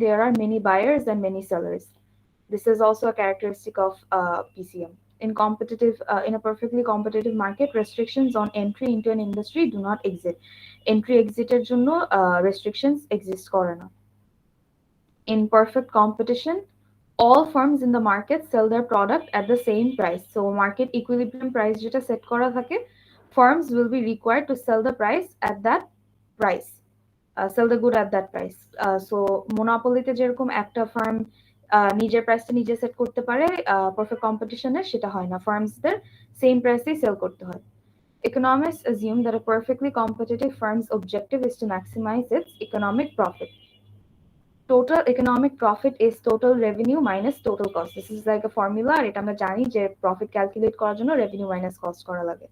there are many buyers and many sellers. This is also a characteristic of PCM. In a perfectly competitive market, restrictions on entry into an industry do not exist. Entry exit এর জন্য restrictions exist করে না. In perfect competition, all firms in the market sell their product at the same price. So market equilibrium price যেটা set করা থাকে, firms will be required to sell the price at that price. Sell the good at that price. So মোনোপলিতে যেরকম একটা farm নিজের প্রাইসটা নিজে set করতে পারে, পারফেক্ট কম্পিটিশনে সেটা হয় না, ফার্মসদের সেম প্রাইসেই সেল করতে হয়. Economists assume that a perfectly competitive firm's objective is to maximize its economic profit. Total economic profit is total revenue minus total cost. This is like a formula, আর এটা আমরা জানি যে প্রফিট ক্যালকুলেট করার জন্য revenue minus cost করা লাগে.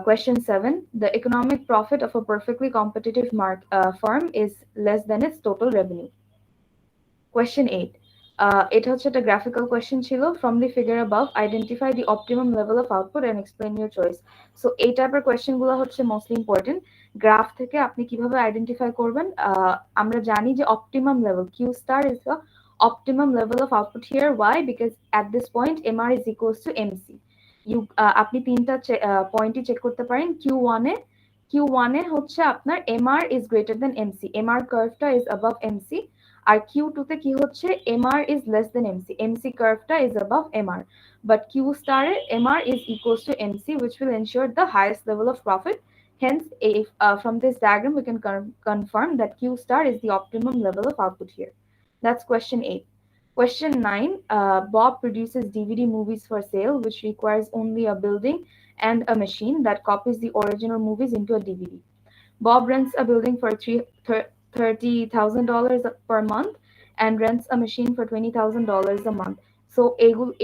Question 7. The economic profit of a perfectly competitive firm is less than its total revenue. Question 8. এটা হচ্ছে একটা graphical question ছিল. From the figure above, identify the optimum level of output and explain your choice. So এই টাইপের question গুলো হচ্ছে mostly important. Graph থেকে আপনি কিভাবে আইডেন্টিফাই করবেন? আমরা জানি যে optimum level, Q star is the optimum level of output here. Why? Because at this point, MR is equals to MC. আপনি তিনটা পয়েন্টই চেক করতে পারেন. Q1 এ হচ্ছে আপনার MR is greater than MC. MR curveটা is above MC. R Q2 তে কি হচ্ছে, MR is less than MC. MC curveটা is above MR. But Q star A MR is equals to MC, which will ensure the highest level of profit. Hence, if from this diagram, we can confirm that Q star is the optimum level of output here. That's question 8. Question 9. Bob produces DVD movies for sale, which requires only a building and a machine that copies the original movies into a DVD. Bob rents a building for $30,000 per month and rents a machine for $20,000 a month. So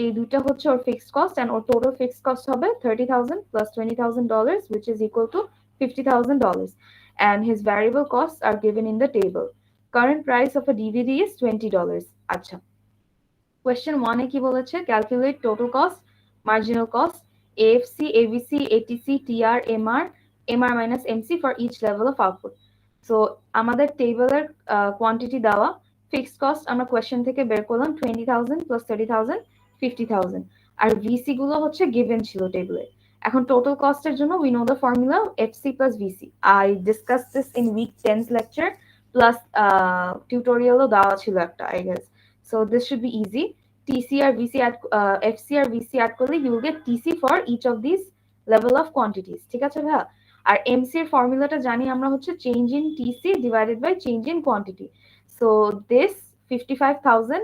এই দুইটা হচ্ছে ওর fixed cost, and or total fixed cost হবে $30,000 plus $20,000, which is equal to $50,000. And his variable costs are given in the table. Current price of a DVD is $20. আচ্ছা, question 1 এ কি বলেছে? Calculate total cost, marginal cost, AFC, ABC, ATC, TR, MR minus MC for each level of output. So আমাদের টেবিলের quantity দেওয়া, fixed cost আমরা question থেকে বের করলাম 20,000 প্লাস 30,000, 50,000, আর ভিসি গুলো হচ্ছে গিভেন ছিল টেবিলে. এখন টোটাল কস্টের জন্য we know the formula FC plus VC. I discuss this in week 10 lecture, plus টিউটোরিয়ালও দেওয়া ছিল একটা, I guess. So this should be easy. TC or VC add, FC or VC add করলে you will get TC for each of these level of quantities. ঠিক আছে ভাইয়া? আর MC এর ফর্মুলাটা জানি আমরা হচ্ছে change in TC divided by change in quantity. So this 55,000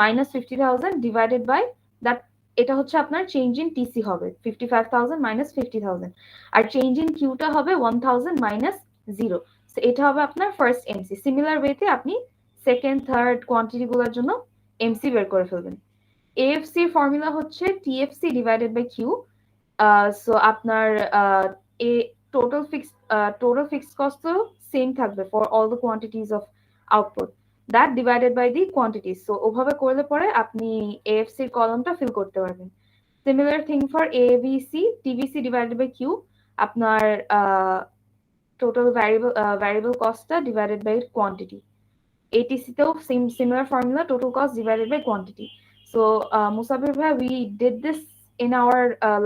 minus 50,000 divided by that, এটা হচ্ছে আপনার চেঞ্জ ইন TC হবে 55,000 minus 50,000, আর চেঞ্জ ইন Q টা হবে 1,000 minus 0. So এটা হবে আপনার ফার্স্ট MC. সিমিলার ওয়েতে আপনি সেকেন্ড থার্ড কোয়ান্টিটি গুলোর জন্য MC বের করে ফেলবেন. AFC ফর্মুলা হচ্ছে TFC divided by Q. So আপনার এ total fixed cost তো সেম থাকবে for all the quantities of output, that divided by the quantities. So ওভাবে করলে পরে আপনি AFC এর কলামটা ফিল করতে পারবেন. Similar thing for AVC, TVC divided by Q, আপনার total variable cost divided by quantity. ATC তেও similar formula, total cost divided by quantity. So মুসাফির ভাই, we did this in our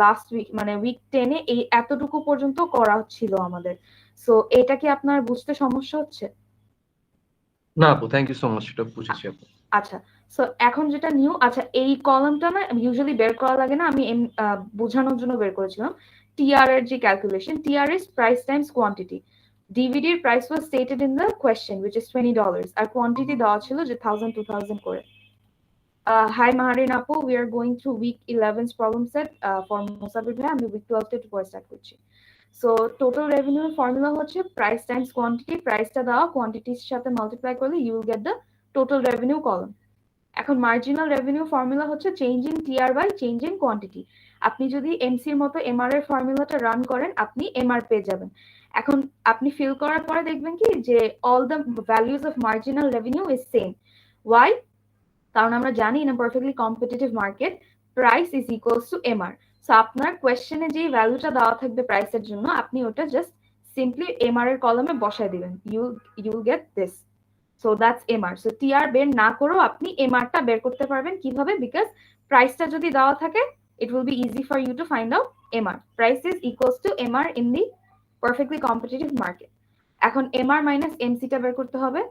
last week, মানে week 10 এ এই এতটুকু পর্যন্ত করা ছিল আমাদের. সো এটা কি আপনার বুঝতে সমস্যা হচ্ছে? না আপু, থ্যাংক ইউ সো মাচ, এটা বুঝেছি আপু. আচ্ছা, সো এখন যেটা নিউ, আচ্ছা এই কলামটা না ইউজুয়ালি বের করা লাগে না, আমি বোঝানোর জন্য বের করেছিলাম. টিআর এর যে calculation, TR is price times quantity. ডিভিডির price was stated in the question, which is $20, আর কোয়ান্টিটি দেওয়া ছিল যে 1000 2000 করে. Hi Maharin Apu, we are going through week 11's problem set for Musabir Bhai. আমি week 12 তে পরে স্টার্ট করছি. সো টোটাল রেভিনিউ ফর্মুলা হচ্ছে প্রাইস টাইমস কোয়ান্টিটি. প্রাইসটা দেওয়া, কোয়ান্টিটির সাথে মাল্টিপ্লাই করলে you will get the total revenue column. এখন মার্জিনাল রেভিনিউ ফর্মুলা হচ্ছে change in TR by change in quantity. আপনি যদি এমসির মতো এমআর এর ফর্মুলাটা রান করেন, আপনি এমআর পেয়ে যাবেন. এখন আপনি ফিল করার পরে দেখবেন কি যে all the values of marginal revenue is same. Why? কারণ আমরা জানি in a perfectly competitive market price is equals to MR. So আপনার কোয়েশ্চেনে যে ভ্যালুটা দেওয়া থাকবে প্রাইসের জন্য, আপনি ওটা জাস্ট সিম্পলি এমআর এর কলামে বসায় দিবেন, you will get this. So that's MR. So TR বের না করেও আপনি এমআরটা বের করতে পারবেন কিভাবে, বিকজ প্রাইসটা যদি দেওয়া থাকে it will be easy for you to find out MR. Price is equals to MR in the perfectly competitive market. এখন MR minus MC টা বের করতে হবে।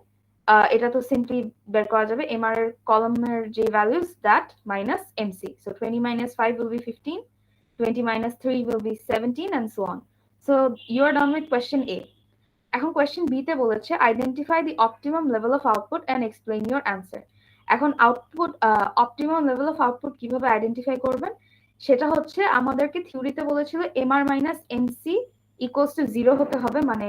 এটা তো সিম্পলি বের করা যাবে, MR এর কলামের যে values that minus MC. So 20 minus 5 will be 15, 20 minus 3 will be 17 and so on. So you are done with question A. এখন কোয়েশ্চেন বি তে বলেছে identify the optimum level of output and explain your answer. এখন output optimum level of output কিভাবে identify করবেন, সেটা হচ্ছে আমাদেরকে থিওরিতে বলেছিল MR minus MC equals to 0 হতে হবে, মানে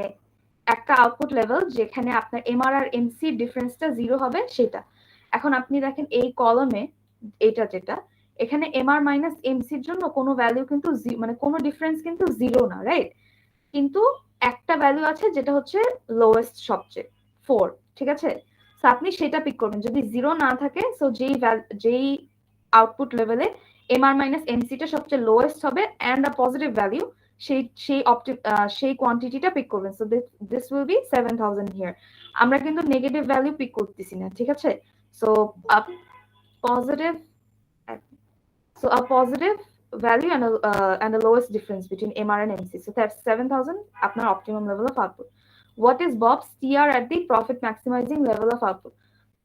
একটা আউটপুট লেভেল যেখানে আপনার এমআর আর এমসি ডিফারেন্সটা 0 হবে সেটা। এখন আপনি দেখেন এই কলমে এটা যেটা এখানে এমআর মাইনাস এমসির জন্য কোনো ভ্যালু কিন্তু মানে কোনো ডিফারেন্স কিন্তু 0 না, রাইট? কিন্তু একটা ভ্যালু আছে যেটা হচ্ছে লোয়েস্ট সবচেয়ে 4, ঠিক আছে? সো আপনি সেটা পিক করবেন। যদি 0 না থাকে, সো যেই আউটপুট লেভেলে এমআর মাইনাস এমসিটা সবচেয়ে লোয়েস্ট হবে অ্যান্ড আ পজিটিভ ভ্যালু, সেই কোয়ান্টিটিটা পিক করবেন। So this will be 7000 here. আমরা কিন্তু নেগেটিভ ভ্যালু পিক করতেছি না, ঠিক আছে? So positive a positive value and the lowest difference between MR and MC. So that's 7000 আপনার optimum level of output. What is Bob's TR at the profit maximizing level of output?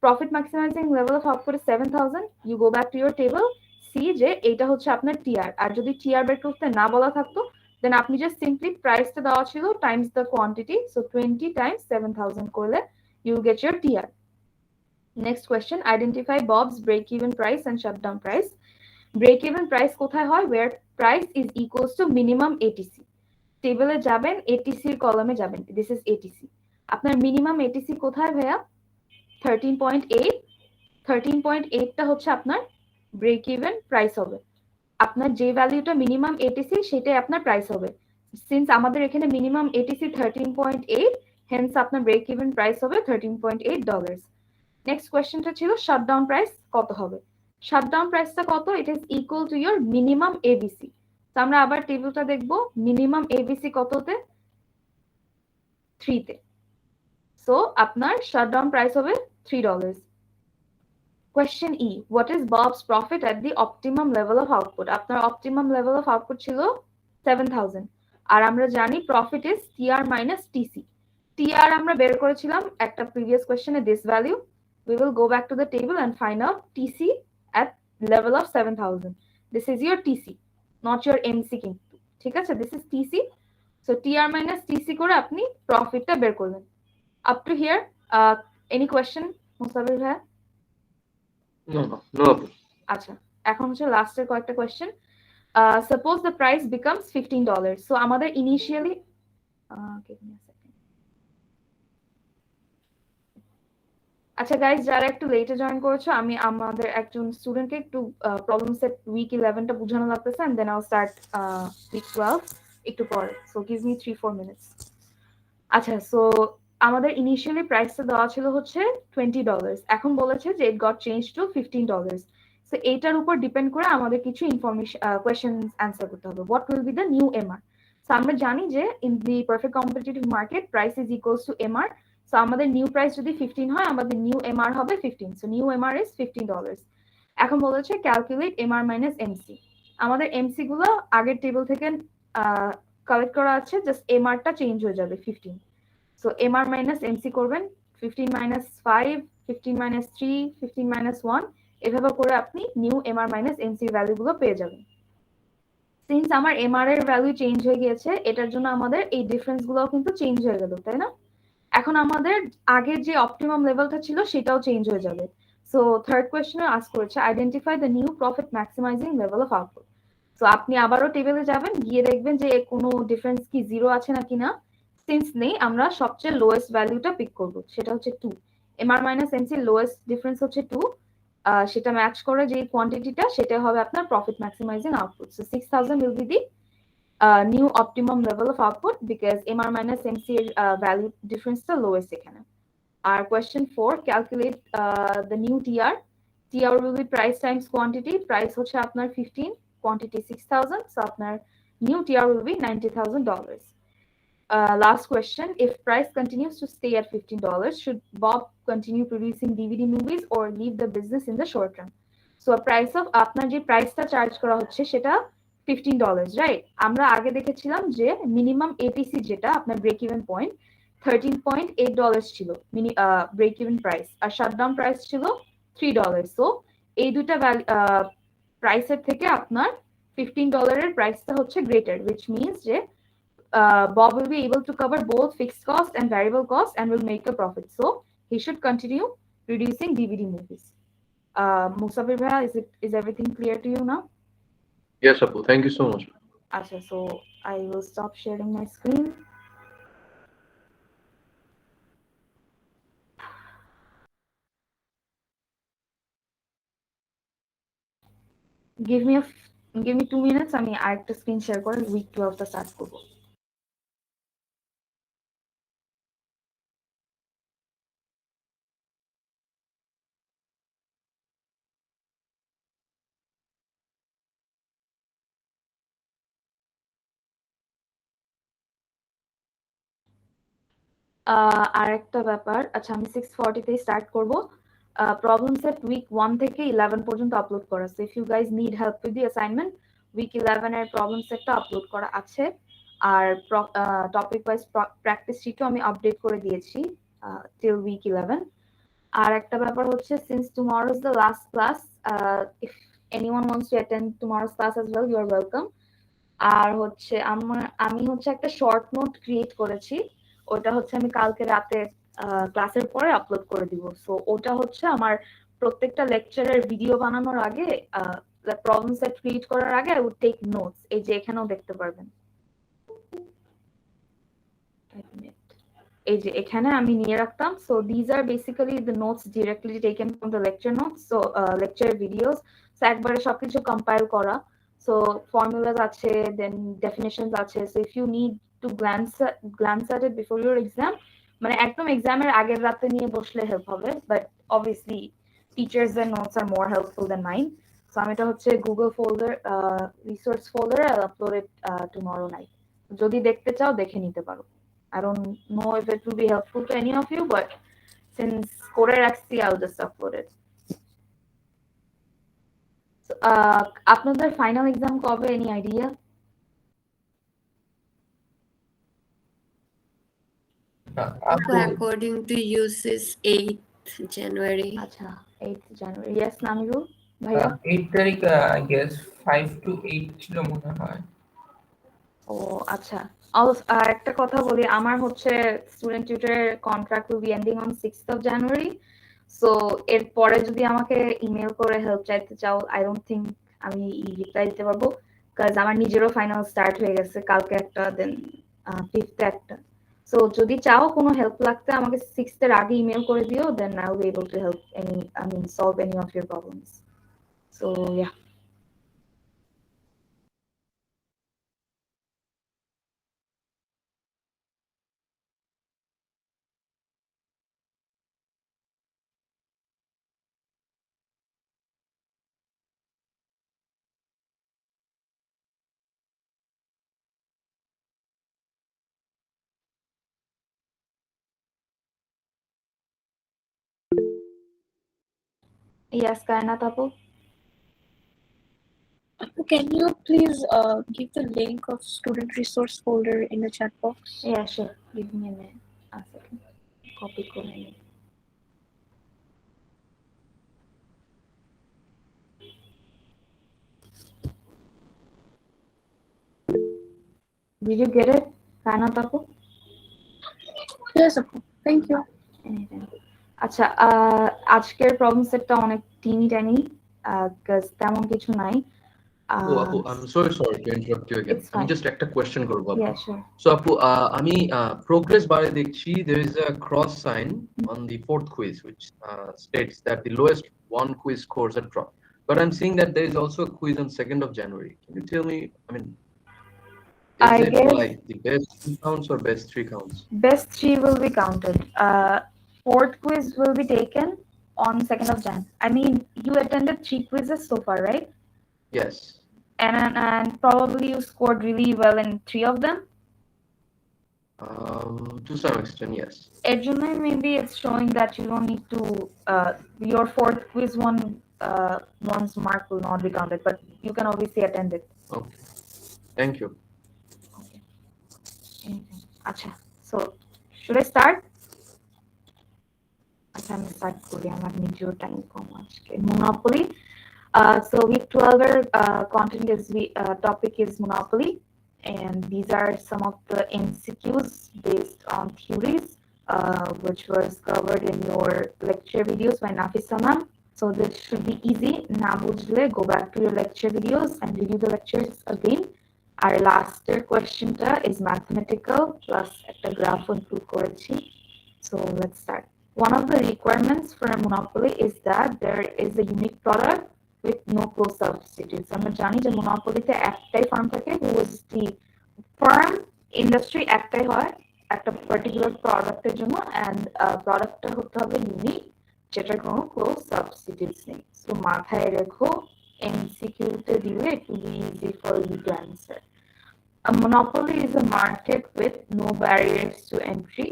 Profit maximizing level of output is 7000. You go back to your table, see যে এটা হচ্ছে আপনার TR, আর যদি TR বের করতে না বলা থাকতো then আপনি just simply প্রাইসটা দেওয়া ছিল times the quantity, so 20 times 7000 করলে you will get your TR. Next question, identify Bob's break even price and shutdown price. Break even price কোথায় হয়, where price is equals to minimum ATC. টেবিলে যাবেন, ATC এর কলামে যাবেন, this is ATC. আপনার minimum ATC কোথায় ভাইয়া? 13.8। 13.8টা হচ্ছে আপনার ব্রেক ইভেন প্রাইস হবে। আপনার যে ভ্যালুটা মিনিমাম এটিসি সেটাই আপনার প্রাইস হবে। সিন্স আমাদের এখানে মিনিমাম এটিসি 13.8, হেন্স আপনার ব্রেক ইভেন প্রাইস হবে $13.8। নেক্সট কোয়েশ্চেনটা ছিল শাটডাউন প্রাইস কত হবে। শাটডাউন প্রাইসটা কত? It is equal to your minimum ABC. তো আমরা আবার টেবিলটা দেখবো, মিনিমাম এবিসি কততে? 3 তে। সো আপনার শাটডাউন প্রাইস হবে $3। Question E, what is Bob's profit at the optimum level of output? আপনার অপটিমাম লেভেল অফ আউটপুট ছিল 7000, আর আমরা জানি profit is TR minus TC. TR আমরা বের করেছিলাম একটা প্রিভিয়াস কোয়েশ্চেনে, this value. We will go back to the table and find out TC at level of 7000. This is your TC, not your MC কিন্তু, ঠিক আছে? This is TC. So TR minus TC করে আপনি প্রফিটটা বের করলেন। Up to here, any question, মুসাবির ভাই? No. আচ্ছা, এখন হচ্ছে লাস্টের কয়েকটা question. Suppose the price becomes $15. So আমাদের ইনিশিয়ালি আচ্ছা গাইজ, যারা একটু লেটে জয়েন করেছো, আমি আমাদের একজন স্টুডেন্টকে একটু প্রবলেম সেট উইক 11টা বোঝানো লাগতেছে, এন্ড দেন আইল স্টার্ট উইক 12 একটু পরে। So give me 3-4 minutes. আচ্ছা, সো আমাদের ইনিশিয়ালি প্রাইসটা দেওয়া ছিল হচ্ছে $20, এখন বলেছে যে it got change to $15। So এইটার উপর ডিপেন্ড করে আমাদের কিছু ইনফরমেশন কোয়েশ্চেন অ্যান্সার করতে হবে। What will be the new MR? So আমরা জানি যে in the perfect competitive market price is equals to MR. So আমাদের নিউ প্রাইস যদি 15 হয়, আমাদের নিউ এমআর হবে 15। So new MR is $15। এখন বলেছে ক্যালকুলেট এমআর মাইনাস এমসি। আমাদের এমসি গুলো আগের টেবিল থেকে কালেক্ট করা আছে, জাস্ট এমআরটা চেঞ্জ হয়ে যাবে 15। সো এমআর মাইনাস এমসি করবেন, 15 minus 5, 15 minus 3, 15 minus 1, এভাবে করে আপনি নিউ এমআর মাইনাস এমসি ভ্যালুগুলো পেয়ে যাবেন। সিন্স আমার এমআর এর ভ্যালু চেঞ্জ হয়ে গিয়েছে, এটার জন্য আমাদের এই ডিফারেন্স গুলোও কিন্তু চেঞ্জ হয়ে গেল, তাই না? এখন আমাদের আগের যে অপটিমাম লেভেলটা ছিল সেটাও চেঞ্জ হয়ে যাবে। সো থার্ড কোয়েশ্চেনে আস্ক করেছে identify the new profit maximising level of output. So আপনি আবারও টেবিলে যাবেন, গিয়ে দেখবেন যে কোনো ডিফারেন্স কি 0 আছে নাকি না। সিন্স নেই, আমরা সবচেয়ে লোয়েস্ট ভ্যালুটা পিক করব, সেটা হচ্ছে 2। MR minus MC lowest difference হচ্ছে 2, সেটা ম্যাচ করে যে কোয়ান্টিটিটা, সেটা হবে আপনার profit maximising output. So 6000 will be the new optimum level of output because MR minus MC value difference the lowest এখানে। Our question 4, calculate the new TR. TR will be price times quantity. Price হচ্ছে আপনার 15, quantity 6000, so আপনার new TR will be $90,000. Last question: if price continues to stay at $15, should Bob continue producing DVD movies or leave the business in the short run? So price of আপনার যে প্রাইসটা charge করা হচ্ছে সেটা $15, right? আমরা আগে দেখেছিলাম যে মিনিমাম এটিসি যেটা আপনার ব্রেক ইভেন পয়েন্ট $13.8 ছিল ব্রেক ইভেন প্রাইস, আর শাটডাউন প্রাইস ছিল $3. সো এই দুটা প্রাইসের থেকে আপনার $15 প্রাইসটা হচ্ছে গ্রেটার, which means যে Bob will be able to cover both fixed cost and variable cost and will make a profit. So he should continue producing DVD movies. Musafir Bhaiya, is everything clear to you now? Yes, Apu. Thank you so much. Asha, so I will stop sharing my screen. Give me 2 minutes. আমি আরেকটা screen share করে week 12 টা start করব। আরেকটা ব্যাপার, আচ্ছা আমি 6:40 তে স্টার্ট করব। প্রবলেম সেট উইক 1 থেকে 11 পর্যন্ত আপলোড করা। So if you guys need help with the assignment, week 11 এর প্রবলেম সেটটা আপলোড করা আছে। আর টপিক ওয়াইজ প্র্যাকটিস শিটও আমি আপডেট করে দিয়েছি টিল উইক 11। আর একটা ব্যাপার হচ্ছে, since tomorrow is the last class, if anyone wants to attend tomorrow's class as well, you are welcome. আর হচ্ছে আমি হচ্ছে একটা শর্ট নোট ক্রিয়েট করেছি, ওটা হচ্ছে আমি কালকে রাতে ক্লাসের পরে আপলোড করে দিব। সো ওটা হচ্ছে আমার প্রত্যেকটা লেকচারের ভিডিও বানানোর আগে, প্রবলেম সেট ক্রিয়েট করার আগে আই উড টেক নোটস। এই যে এখানেও দেখতে পারবেন, এই যে এখানে আমি নিয়ে রাখতাম। So these are basically the notes directly taken from the lecture notes, so lecture videos. So একবারে সবকিছু কম্পাইল করা। So formulas আছে, then definitions আছে. So if you need to glance at it before your exam, মানে একদম এক্সামের আগের রাতে নিয়ে বসলে হেল্প হবে, but obviously teachers and notes are more helpful than mine. So আমি এটা হচ্ছে গুগল ফোল্ডার, রিসোর্স ফোল্ডারে আপলোড ইট tomorrow night. যদি দেখতে চাও দেখে নিতে পারো। I don't know if it will be helpful to any of you, but since করে রাখছি, I'll just upload it. আপনাদের ফাইনাল এক্সাম কবে, any idea? According to use is 8th January. আচ্ছা 8th January. Yes, নামিরুল ভাইয়া? 8 তারিখ I guess 5 to 8 ছিল মনে হয়। ও আচ্ছা, আর একটা কথা বলি, আমার হচ্ছে স্টুডেন্ট টিউটরের contract will be ending on 6th of January. So এর পরে যদি আমাকে ইমেল করে হেল্প চাইতে চাও, আই ডোন্ট থিঙ্ক আমি রিপ্লাই দিতে পারবো, কাজ আমার নিজেরও ফাইনাল স্টার্ট হয়ে গেছে, কালকে একটা, দেন 5th একটা। সো যদি চাও কোনো হেল্প লাগতে আমাকে 6th এর আগে ইমেল করে দিও, then I will be able to help solve any of your problems. So yeah, yes, Kainat Apu. Can you please give the link of student resource folder in the chat box? Yeah, sure. Give me a minute. A second. Copy করে নিই। Did you get it, Kainat Apu? Yes, Apu. Thank you. আচ্ছা, আজকের problem সেটটা অনেক টিনি কাজ তেমন কিছু নাই। Oh, Apu, I'm so sorry to interrupt you again. It's fine. আমি just একটা question করবো Apu. Yeah, sure. So Apu, আমি progress bar দেখছি there is a cross sign on the fourth quiz which states that the lowest one quiz scores are dropped. But I'm seeing that there is also a quiz on 2nd of January. Can you tell me, I mean, I is it guess like the best 2 counts or best 3 counts? best 3 will be counted. Fourth quiz will be taken on 2nd of Jan. I mean, you attended 3 quizzes so far, right? Yes. And probably you scored really well in 3 of them. To some extent, yes. এর জন্য maybe it's showing that you don't need to your fourth quiz one's mark will not be counted, but you can obviously attend it. Okay. Thank you. Okay. Acha. So should I start? Acha, আমি start করি, আমার নিজের time কম আজকে। Monopoly. So week 12 content is topic is Monopoly, and these are some of the MCQs based on theories, which was covered in your lecture videos by Nafisa ma'am. So this should be easy. Now go back to your lecture videos and review the lectures again. Our last question is mathematical plus একটা graph include করেছি. So let's start. One of the requirements for a monopoly is that there is a unique product with no close substitutes. আমরা জানি যে monopoly-তে একটাই farm থাকে, who is the firm industry একটাই হয় একটা particular প্রোডাক্টের জন্য, and প্রোডাক্টটা হতে হবে ইউনিক, যেটার কোনো ক্লোজ সাবস্টিটিউটস নেই। সো মাথায় রেখো, এমসিকিউতে দিলে it will be easy for you to answer. A monopoly is a market with no barriers to entry,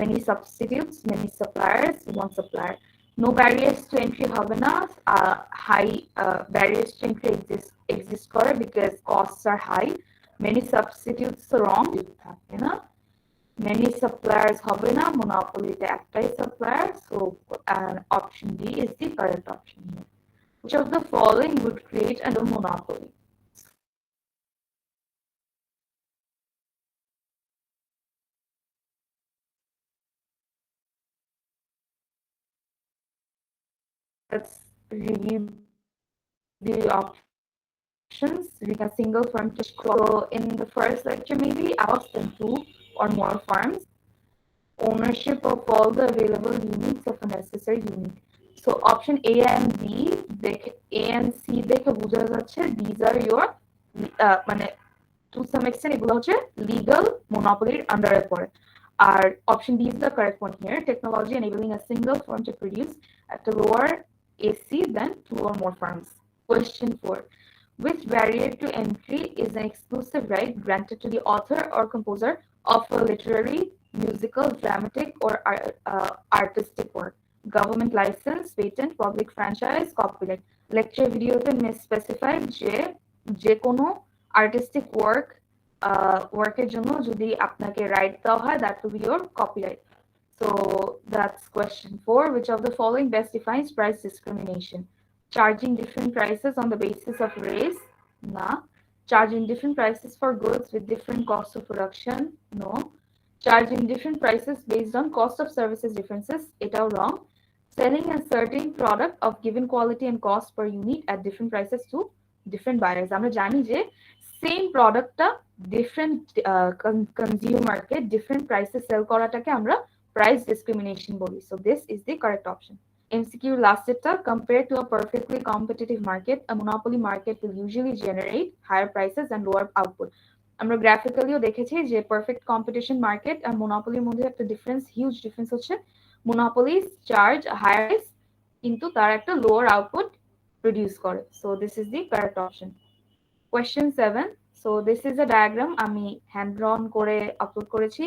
many substitutes, many suppliers, one supplier. No barriers to entry হবে না, high barriers to entry exist করে because costs are high. Many substitutes wrong থাকে না, many suppliers হবে না, monopoly-তে একটাই supplier, so option D is the correct option here. Which of the following would create a monopoly? Let's review the options. We have single firm to so in the first lecture, maybe I asked them 2 or more firms. Ownership of all the available units of a necessary unit. So option A and B, A and C দেখে বোঝা যাচ্ছে these are your মানে to some extent এগুলো হচ্ছে legal monopoly under এ পড়ে। আর option D is the correct one here. Technology enabling a single firm to produce at a lower AC than 2 or more firms. Question 4. Which barrier to entry is an exclusive right granted to the author or composer of a literary, musical, dramatic, or artistic work? Government license, patent, public franchise, copyright. Lecture video may specify যে কোনো artistic work-এর জন্য যদি আপনাকে right দেওয়া হয়, that will be your copyright. So that's question 4. Which of the following best defines price discrimination? Charging different prices on the basis of race? No. Charging different prices for goods with different costs of production? No. Charging different prices based on cost of services differences? Etao wrong. Selling a certain product of given quality and cost per unit at different prices to different buyers. আমরা জানি যে same productটা different consumer-কে different prices sell করাটাকে আমরা price discrimination বলি. So this is the correct option. MCQ last chapter, compared to a perfectly competitive market, a monopoly market will usually generate higher prices and lower output. আমরা গ্রাফিক্যালিও দেখেছি যে perfect competition market আর monopoly মধ্যে একটা difference, huge difference হচ্ছে monopolies charge higher price কিন্তু তার একটা lower output produce করে. So this is the correct option. Question 7. So this is a diagram আমি hand drawn করে আপলোড করেছি,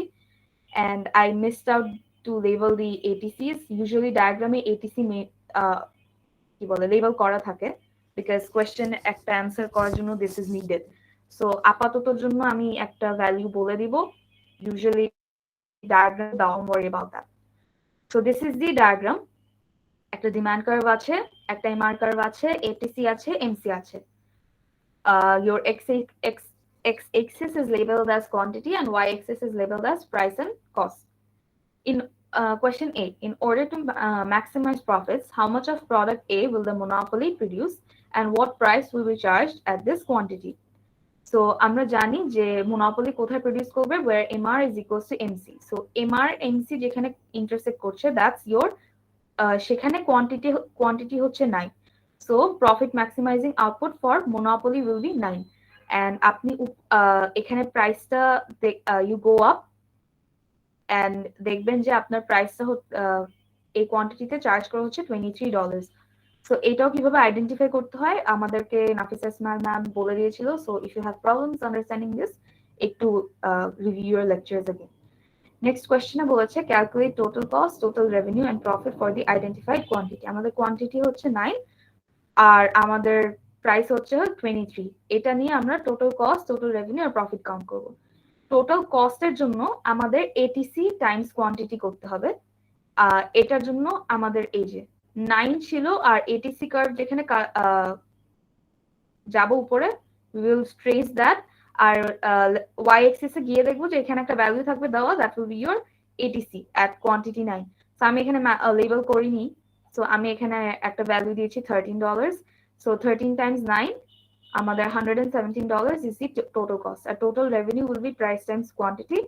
and I missed out to label the ATCs. Usually diagram A ATC কি বলে label করা থাকে because question একটা answer করার জন্য this is needed. So আপাততর জন্য আমি একটা value বলে দিব, usually diagram, don't worry about that. So this is the diagram. একটা demand curve আছে, একটা MR curve আছে, ATC আছে, MC আছে. Your x-axis is labeled as quantity and y-axis is labeled as price and cost. In question 8, in order to maximize profits, how much of product A will the monopoly produce and what price will be charged at this quantity? So আমরা জানি যে monopoly কোথায় produce করবে, where MR is equals to MC. So MR MC যেখানে intersect করছে, that's your সেখানে quantity হচ্ছে 9. So profit maximizing output for monopoly will be 9. And আপনি এখানে প্রাইসটা you go up and দেখবেন যে আপনার প্রাইসটা এই কোয়ান্টিটিতে চার্জ করা হচ্ছে $23. সো এটাও কিভাবে আইডেন্টিফাই করতে হয় আমাদেরকে নাফিসা ইসমাইল ম্যাম বলে দিয়েছিল। So if you have problems understanding this, একটু review your lectures again. Next question বলেছে calculate total cost, total revenue and profit for the identified quantity. আমাদের quantity হচ্ছে 9 আর আমাদের প্রাইস হচ্ছে 23। এটা নিয়ে আমরা টোটাল কস্ট, টোটাল রেভিনিউ আর প্রফিট কাউন্ট করব। টোটাল কস্টের জন্য আমাদের এটিসি টাইমস কোয়ান্টিটি করতে হবে। এটার জন্য আমাদের এই যে 9 ছিল আর এটিসি কার্ভ যেখানে যাব উপরে we will trace that R y axis এ গিয়ে দেখবো যে এখানে একটা ভ্যালু থাকবে দেওয়া, that will be your ATC at quantity 9. So আমি এখানে লেবেল করিনি, সো আমি এখানে একটা ভ্যালু দিয়েছি $13. সো 13 times 9 আমাদের $117 is the total cost. Our total revenue will be price times quantity.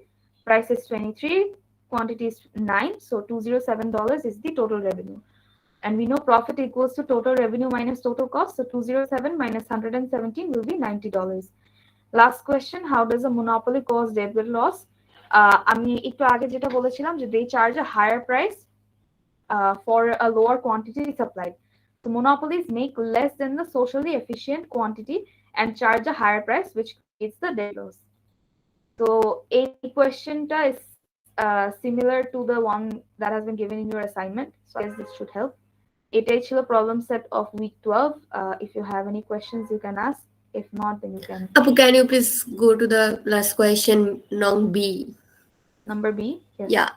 Price is 23, quantity is 9, so $207 is the total revenue. And we know profit equals to total revenue minus total cost, so 207 minus 117 will be $90. Last question, how does a monopoly cause debit loss? আমি একটু আগে যেটা বলেছিলাম যে they charge a higher price for a lower quantity supplied. So monopolies make less than the socially efficient quantity and charge a higher price, which creates the debt loss. So a question is similar to the one that has been given in your assignment. So I guess this should help. Etai chilo problem set of week 12. If you have any questions, you can ask. If not, then you can. Apu, can you please go to the last question, non B? Number B. Yes. Yeah.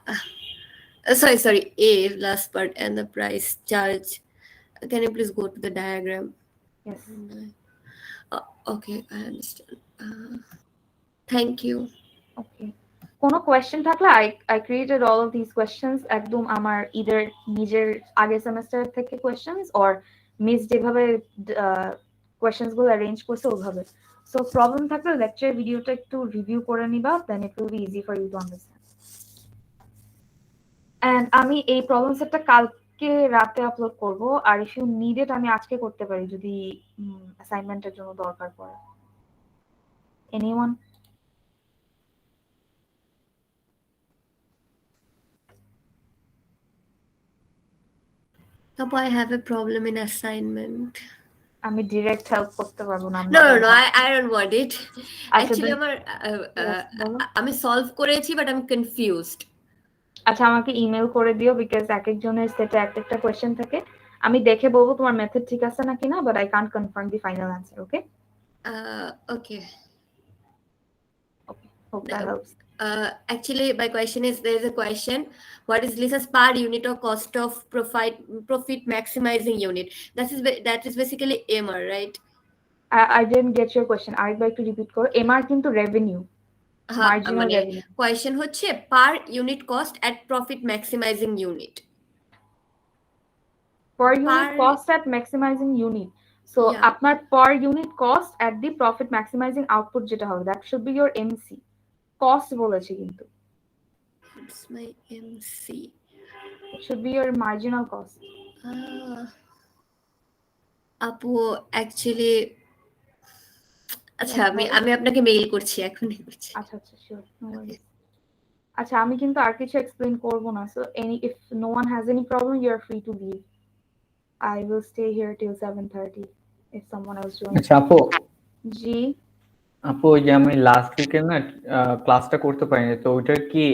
Sorry, A, last part, and the price charge. Can you please go to the diagram? Yes. Okay, I understand. Thank you. Okay. কোনো question থাকলে I created all of these questions একদম আমার either নিজের আগের semester থেকে questions or miss যেভাবে questions গুলো arrange করছে ওভাবে। সো প্রবলেম থাকলে লেকচার ভিডিওটা একটু রিভিউ করে নিবা, then it will be easy for you to understand. And আমি এই প্রবলেম সেটটা কালকে রাতে আপলোড করব, আর if you need it আমি আজকে করতে পারি যদি অ্যাসাইনমেন্টের জন্য দরকার পড়ে। Anyone? Apu, I have a problem in assignment. আমি ডিরেক্ট হেল্প করতে পারবো না। No, I don't want it. Actually, আমি সলভ করেছি বাট আমি কনফিউজড। আচ্ছা আমাকে ইমেল করে দিও, বিকজ এক একজনের সেটে এক একটা কোশ্চেন থাকে। আমি দেখে বলবো তোমার মেথড ঠিক আছে নাকি না, but I can't confirm the final answer. Okay Okay. Hope that helps. Actually, my question is, there is a question: what is Lisa's per unit or cost of profit maximizing unit? That is basically MR, right? I didn't get your question. আরেকবার একটু repeat করো। MR কিন্তু revenue, marginal revenue. Question হচ্ছে per unit cost at profit maximizing unit. Per unit cost at maximizing unit. So আপনার per unit cost at the profit maximizing output যেটা হবে, that should be your MC. Cost বলেছে কিন্তু। It's my MC. It should be your marginal cost. আপু actually আচ্ছা আমি আপনাকে mail করছি এখনই করছি। আচ্ছা শিওর, নো ওয়ারিজ। আচ্ছা আমি কিন্তু আর কিছু এক্সপ্লেইন করব না, so if no one has any problem you are free to leave. I will stay here till 7:30 if someone else joins. আচ্ছা আপু। জি আপু, ওই যে আমি লাস্ট উইকে না ক্লাসটা করতে পারিনি, তো ওইটার কি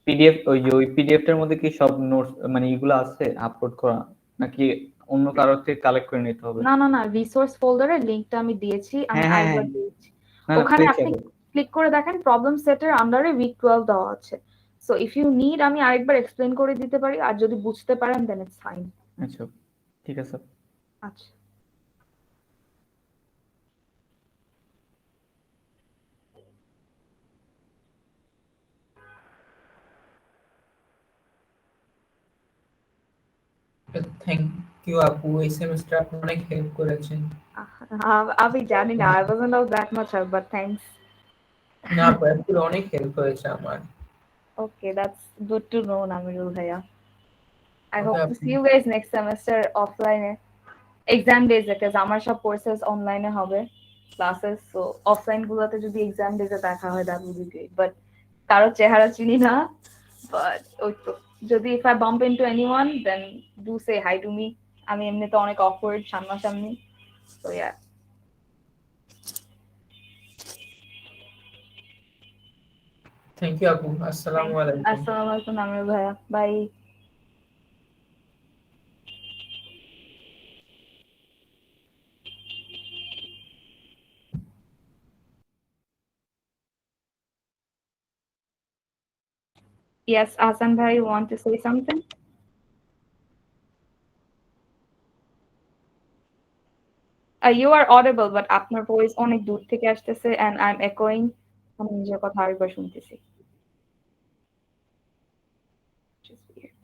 পিডিএফ ওই পিডিএফটার মধ্যে কি সব নোটস মানে এগুলো আছে আপলোড করা, নাকি অন্য কারোর থেকে কালেক্ট করে নিতে হবে? না রিসোর্স ফোল্ডারের লিংকটা আমি দিয়েছি, আমি আইবার দিয়েছি। ওখানে আপনি ক্লিক করে দেখেন প্রবলেম সেটের আন্ডারে উইক 12 দেওয়া আছে। সো ইফ ইউ নিড আমি আরেকবার এক্সপ্লেইন করে দিতে পারি, আর যদি বুঝতে পারেন দেন ইটস ফাইন। আচ্ছা ঠিক আছে। আচ্ছা থ্যাংক ইউ আপু, এই সেমিস্টার আপনি অনেক হেল্প করেছেন। আমি জানি না, I wasn't of that much help, but thanks. না আপু একটু অনেক হেল্প হয়েছে আমার। Okay, that's good to know, Namirul Bhaiya. I Okay, hope to see you guys next semester offline. Exam days because আমার সব courses online এ হবে classes, so offline গুলোতে যদি exam days এ দেখা হয় that would be great, but কারো চেহারা চিনি না, but ওই তো যদি if I bump into anyone then do say hi to me. আমি এমনিতে অনেক awkward সামনাসামনি, so yeah. থ্যাংক ইউ আপু, আসসালামু আলাইকুম। আসসালামু আলাইকুম নামির ভাইয়া, by. Yes, Asan bhai, you want to say something? You are audible, but আপনার voice অনেক দূর থেকে আসতেছে and I'm echoing. আমি নিজের কথা আরেকবার শুনতেছি। Which is weird.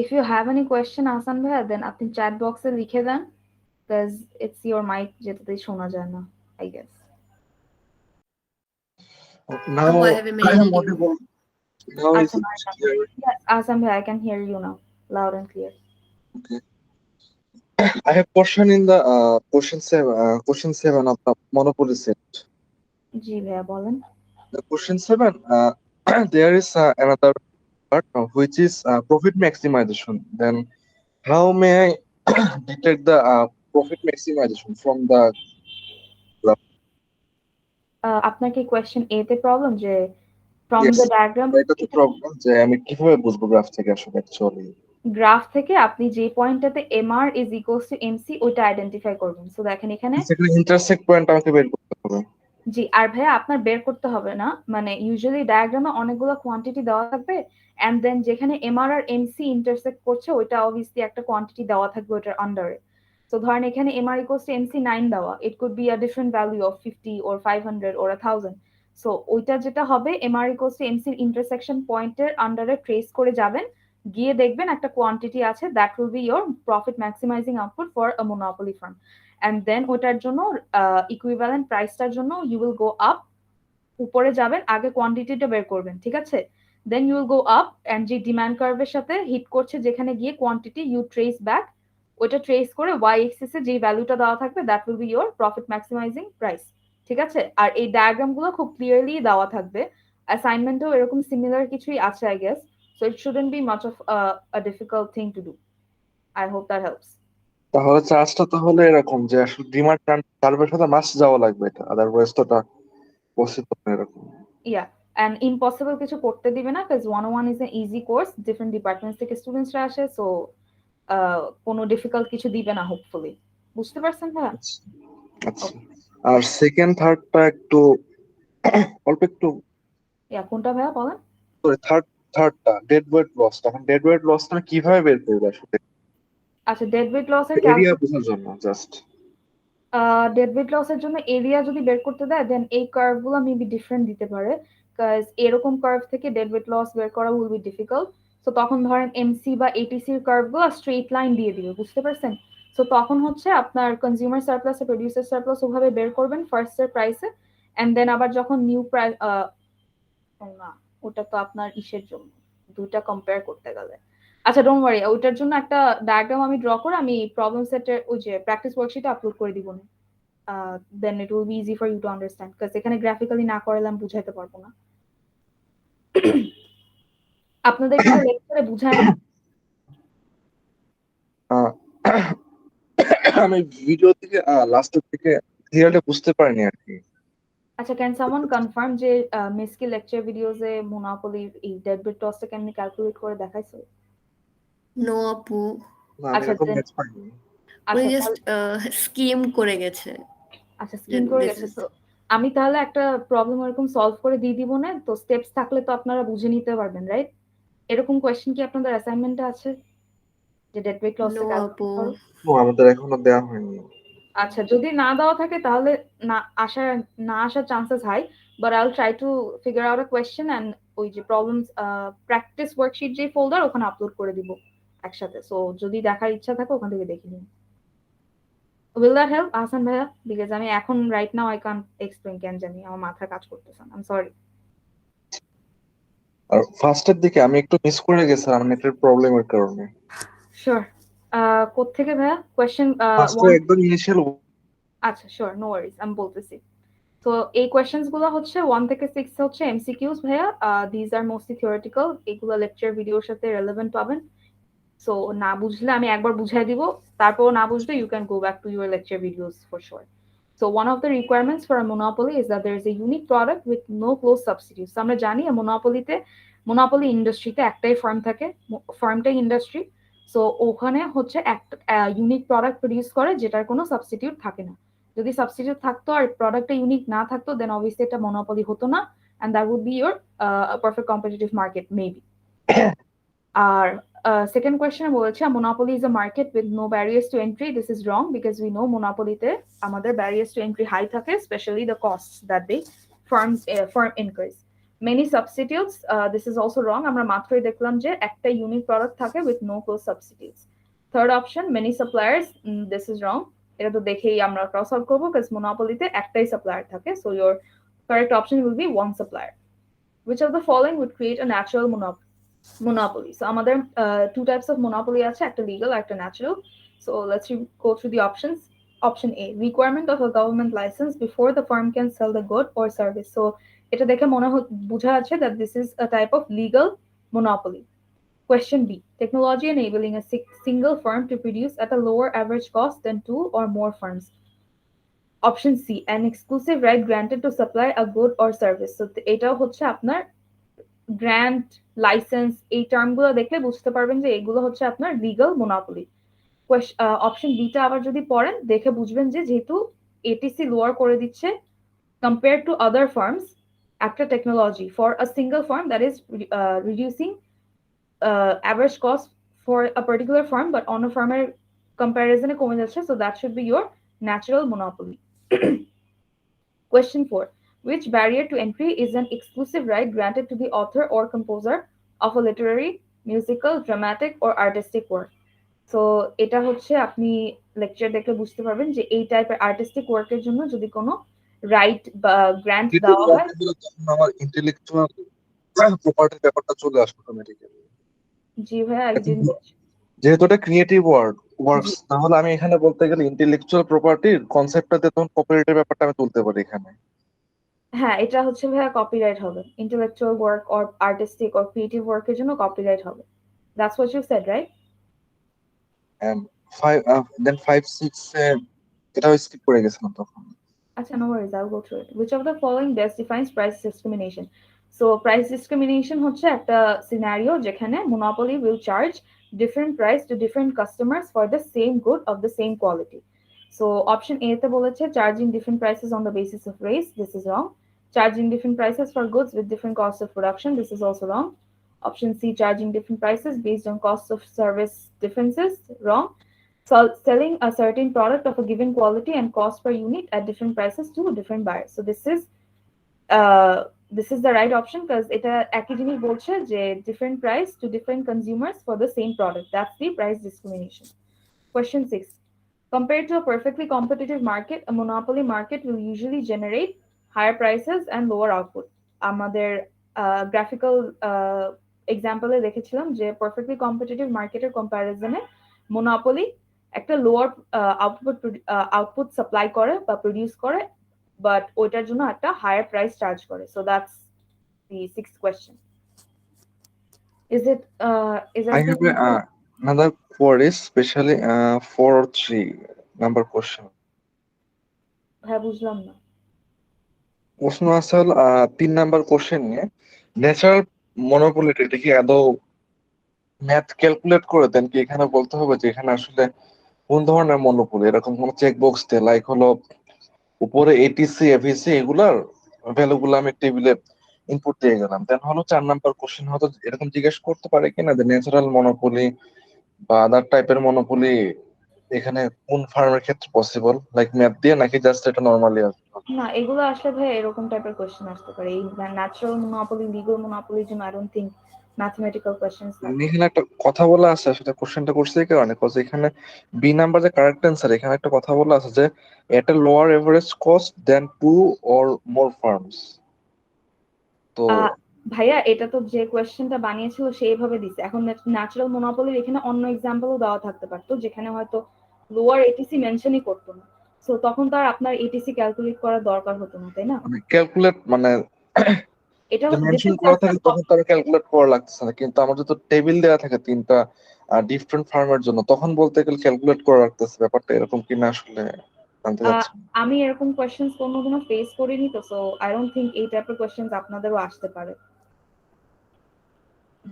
If you have any question, Asan bhai, then আপনি chat box এ লিখে দেন, because it's your mic যেটাতে শোনা যায় না, I guess. Now Abu, I have a I mail am ID. audible. Now is আচ্ছা, it clear? yes, Asan bhai, I can hear you now, loud and clear. Okay. I have question in the question seven of the monopoly set. জি ভাইয়া বলেন। The question seven, there is another part which is profit maximization. Then how may I detect the profit maximization from the graph? আপনার কি question এ তে problem যে from Yes, the diagram এটা তো problem যে আমি কিভাবে বুঝবো গ্রাফ থেকে আসলে অ্যাকচুয়ালি গ্রাফ থেকে আপনি যে পয়েন্টটাতে MR is equals to MC ওইটা আইডেন্টিফাই করবেন। সো দেখেন এখানে সেখানে ইন্টারসেক্ট পয়েন্ট আমাকে বের করতে হবে। জি, আর ভাইয়া আপনার বের করতে হবে না, মানে ইউজুয়ালি ডায়াগ্রামে অনেকগুলো কোয়ান্টিটি দেওয়া থাকবে এন্ড দেন যেখানে এমআর আর এমসি ইন্টারসেক্ট করছে ওইটা অবভিয়াসলি একটা কোয়ান্টিটি দেওয়া থাকবে ওটার আন্ডারে। সো ধরেন এখানে এমআর ইকুয়ালস টু এমসি 9 দেওয়া, it could be a different value of 50 or 500 or 1000। So ওইটা যেটা হবে MR equals to MC intersection পয়েন্টের আন্ডারে ট্রেস করে যাবেন, গিয়ে দেখবেন একটা কোয়ান্টিটি আছে, that will be your profit maximising output for a monopoly firm. And then ওটার জন্য ইকুইভ্যালেন্ট প্রাইসটার জন্য ইউ উইল গো আপ, উপরে যাবেন, আগে কোয়ান্টিটিটা বের করবেন, ঠিক আছে? Then you will go up and যে ডিমান্ড কার্ভের সাথে হিট করছে যেখানে গিয়ে কোয়ান্টিটি ইউ ট্রেস ব্যাক, ওইটা ট্রেস করে ওয়াই এক্সিসে যে ভ্যালুটা দেওয়া থাকবে that will be your profit maximising price, ঠিক আছে? আর এই ডায়াগ্রামগুলো খুব ক্লিয়ারলি দেওয়া থাকবে, অ্যাসাইনমেন্টেও এরকম সিমিলার কিছুই আছে I guess. So it shouldn't B much of a difficult thing to do. I hope that helps. তাহলে চার্জটা তাহলে এরকম যে আসলে ডিমান্ড কার্ভের সাথে মাস যাওয়া লাগবে, এটা আদারওয়াইজ তো এটা পসিবল না এরকম। Yeah, and impossible কিছু করতে দিবে না, because 101 is an easy course, different departments থেকে স্টুডেন্টসরা আসে, সো কোনো ডিফিকাল্ট কিছু দিবে না হোপফুলি। বুঝতে পারছেন ভাইয়া? আচ্ছা আচ্ছা। আর সেকেন্ড থার্ডটা একটু অল্প একটু কোনটা ভাইয়া বলেন? থার্ডটা ডেড ওয়েট লস, তখন ডেড ওয়েট লসটা কিভাবে বের করবে আসলে আচ্ছা, ডেড ওয়েট লসের এরিয়া বোঝার জন্য জাস্ট। ডেড ওয়েট লসের জন্য এরিয়া যদি বের করতে দেয় দেন এই কার্ভগুলো মেবি ডিফারেন্ট দিতে পারে, কাজ এরকম কার্ভ থেকে ডেড ওয়েট লস বের করা উইল বি ডিফিকাল্ট। সো তখন ধরেন এমসি বা এটিসির কার্ভগুলো স্ট্রেট লাইন দিয়ে দিবে, বুঝতে পারছেন? সো তখন হচ্ছে আপনার কনজিউমার সারপ্লাস আর প্রোডিউসার সারপ্লাস ওভাবে বের করবেন ফার্স্ট এর প্রাইসে, এন্ড দেন আবার যখন নিউ প্রাইস, না ওটা তো আপনার ইসের জন্য, দুইটা কম্পেয়ার করতে গেলে। আচ্ছা ডোন্ট ওয়ারি, ওইটার জন্য একটা ডায়াগ্রাম আমি ড্র করে আমি প্রবলেম সেটের ওই যে প্র্যাকটিস ওয়ার্কশিটে আপলোড করে দিব না, then it will be easy for you to understand, because এখানে গ্রাফিক্যালি না করলে আমি বুঝাইতে পারবো না। আপনাদের কি লেকচারে বুঝায় না? আমি ভিডিও থেকে লাস্টের থেকে ক্লিয়ারলি বুঝতে পারিনি আর কি। আচ্ছা, ক্যান সামওয়ান কনফার্ম যে মিসকি লেকচার ভিডিওসে মোনোপলির এই ডেড বিট টসটা কেমনে ক্যালকুলেট করে দেখাইছো? No, Apu. না আমি আচ্ছা এরকম then, ম্যাচ পাইনি। উনি আচ্ছা জাস্ট স্কিম করে গেছে। আচ্ছা স্ক্রিন করে This গেছে is- তো আমি তাহলে একটা প্রবলেম এরকম সলভ করে দিয়ে দিব না, তো স্টেপস থাকলে তো আপনারা বুঝে নিতে পারবেন, রাইট? এরকম কোয়েশ্চেন কি আপনাদের অ্যাসাইনমেন্টে আছে যে ডেড বিট টসটা No, ক্যালকুলেট Apu. করো? ও, আমাদের এখনো দেওয়া হয়নি। আচ্ছা, যদি না দেওয়া থাকে তাহলে না আসার chances high, but I will try to figure out a question and ওই যে প্রবলেমস প্র্যাকটিস ওয়ার্কশিট যে ফোল্ডার ওখানে আপলোড করে দিব একসাথে, সো যদি দেখার ইচ্ছা থাকে ওখান থেকে দেখে নিন। উইল দ্যাট হেল্প আহসান ভাইয়া? বিকজ আমি এখন right now I can't explain, কেন জানি আমার মাথা কাজ করতেছে না, আই এম সরি। আর ফার্স্টের দিকে আমি একটু মিস করে গেছিলাম নেটের প্রবলেমের কারণে। শিওর। কোত্থেকে ভাইয়া কোয়েশ্চেন? ফার্স্টে একদম ইনিশিয়াল। আচ্ছা শিওর, নো ওয়ারিজ, আমি বলতেছি। তো এই কোয়েশ্চেন্স গুলো হচ্ছে 1 থেকে 6 হচ্ছে এমসিকিউস ভাইয়া, দিজ আর মোস্টলি থিওরিটিক্যাল, এগুলো লেকচার ভিডিওর সাথে রেলেভেন্ট পাবেন। সো না বুঝলে আমি একবার বুঝাই দিব, তারপর না বুঝলে you can go back to your lecture videos for sure. So one of the requirements for a monopoly is that there is a unique product with no close substitutes. আমরা জানি মোনোপলি ইন্ডাস্ট্রিতে একটাই ফার্ম থাকে, ফার্মটাই industry. So ওখানে হচ্ছে একটা unique product produce করে যেটার কোনো সাবস্টিটিউট থাকে না। যদি সাবস্টিটিউট থাকতো আর প্রোডাক্টটা ইউনিক না থাকতো, দেন অবভিয়াসলি এটা মোনোপলি হতো না, and that would be your perfect competitive market maybe. R second question বলেছে monopoly is a market with no barriers to entry. This is wrong because we know monopoly-তে আমাদের barriers to entry high থাকে, especially the costs that they firm incurs. Many substitutes, this is also wrong. আমরা মাত্রই দেখলাম যে একটা unique product থাকে with no close substitutes. Third option, many suppliers, this is wrong. এটা তো দেখেই আমরা cross out করব because monopoly-তে একটাই supplier থাকে, so your correct option will be one supplier. Which of the following would create a natural monopoly? So আমাদের two types of monopoly আছে, একটা legal একটা natural. So let's go through the options. Option A, requirement of a government license before the firm can sell the good or service. So এটা দেখে বোঝা যাচ্ছে that this is a type of legal monopoly. Question B, technology enabling a single firm to produce at a lower average cost than two or more firms. Option C, an exclusive right granted to supply a good or service. So এটাও হচ্ছে আপনার grant, licence, এই টার্মগুলো দেখলে বুঝতে পারবেন যে এগুলো হচ্ছে আপনার লিগাল মোনোপলি। অপশন বিটা আবার যদি পড়েন দেখে বুঝবেন যে যেহেতু এটিসি লোয়ার করে দিচ্ছে কম্পেয়ার টু আদার ফার্মস একটা technology for a single farm that is reducing average cost for a particular farm, but অন্য ফার্মের কম্প্যারিজনে কমে যাচ্ছে, so that should be your natural monopoly. Question 4. Which barrier to entry is an exclusive right granted to the author or composer of a literary, musical, dramatic, or artistic work? So এটা হচ্ছে আপনি lecture দেখলে বুঝতে পারবেন যে এই টাইপের artistic ওয়ার্কের জন্য যদি কোনো রাইট বা গ্র্যান্ট দেওয়া হয়, তখন আমার ইন্টেলেকচুয়াল প্রপার্টির ব্যাপারটা চলে আসবে অটোমেটিক্যালি। জি ভাইয়া একদিন যেহেতু এটা ক্রিয়েটিভ ওয়ার্কস, তাহলে আমি এখানে বলতে গেলে ইন্টেলেকচুয়াল প্রপার্টির কনসেপ্টটাতে তখন কপিরাইটের ব্যাপারটা আমি তুলতে পারি এখানে। হ্যাঁ এটা হচ্ছে ভাইয়া কপিরাইট হবে, intellectual work or artistic or creative ওয়ার্কের জন্য কপিরাইট হবে। That's what you said, right? And 5, 6 এটাও স্কিপ করে গেছিলাম তখন। Achha, no worries, I'll go through it. Which of the following best defines price discrimination? So price discrimination হচ্ছে একটা scenario যেখানে monopoly will charge different price to different customers for the same good of the same quality. So option A তে বলেছে charging different prices on the basis of race. This is wrong. Charging different prices for goods with different costs of production. This is also wrong. Option C, charging different prices based on costs of service differences. Wrong. So selling a certain product of a given quality and cost per unit at different prices to different buyers. So this is the right option because এটা একই জিনিস বলছে যে different price to different consumers for the same product. That's the price discrimination. Question 6. Compared to a perfectly competitive market, a monopoly market will usually generate higher prices and lower output. আমাদের graphical example এ দেখেছিলাম যে perfectly competitive marketer comparison এ monopoly একটা lower output supply করে বা produce করে, but ওইটার জন্য একটা হায়ার প্রাইস চার্জ করে। So that's the sixth question. Is I have another query, especially 4 or 3 number question. হ্যাঁ বুঝলাম না। প্রশ্ন আছে হল 3 নাম্বার কোশ্চেন নিয়ে, ন্যাচারাল মনোপলিটি এটা কি আদৌ ম্যাথ ক্যালকুলেট করে দেন কি? এখানে বলতে হবে যে এখানে আসলে কোন ধরনের মনোপলি, এরকম কোন চেক বক্স দেয়, লাইক হলো উপরে এটিসি এভিসি এগুলার ভ্যালুগুলো আমি টেবিলে ইনপুট দিয়ে গেলাম। দেন হলো 4 নাম্বার কোশ্চেন হয়তো এরকম জিজ্ঞেস করতে পারে কিনা যে ন্যাচারাল মনোপলি বা আদার টাইপের মনোপলি এখানে কোন ফার্মের ক্ষেত্রে পসিবল, লাইক ম্যাথ দিয়ে নাকি জাস্ট এটা নরমালি আসবে? না এগুলো আসলে ভাই এরকম টাইপের কোশ্চেন আসতে পারে, এই ন্যাচারাল মনোপলি লিগ্যাল মনোপলির জন্য I don't think mathematical questions থাকে। এখানে একটা কথা বলা আছে, সেটা কোশ্চেনটা করছে এই কারণে কজ এখানে বি নাম্বার যে কারেক্ট অ্যান্সার, এখানে একটা কথা বলা আছে যে at a lower average cost than 2 or more firms. তো ভাইয়া এটা তো যে কোয়েশ্চেনটা বানিয়েছিল সেইভাবে দিছে, এখন ন্যাচারাল মনোপলির এখানে অন্য এক্সাম্পলও দেওয়া থাকতে পারতো যেখানে হয়তো লোয়ার এটিসি মেনশনই করতো না। সো তখন তো আর আপনার এটিসি ক্যালকুলেট করার দরকার হতো না, তাই না? মানে ক্যালকুলেট মানে এটা যে this মেনশন is করা just a থাকে তখন তারা ক্যালকুলেট করা লাগতেছে না, কিন্তু আমার যত টেবিল দেওয়া থাকে তিনটা ডিফারেন্ট ফার্মের জন্য, তখন বলতে গেলে ক্যালকুলেট করা লাগতেছে। ব্যাপারটা এরকম কিনা আসলে জানতে চাচ্ছি। আমি এরকম কোয়েশ্চেন্স কোনোদিনও ফেস করিনি, তো সো আই ডোন্ট থিংক এই টাইপের কোয়েশ্চেন্স আপনাদেরও আসতে পারে।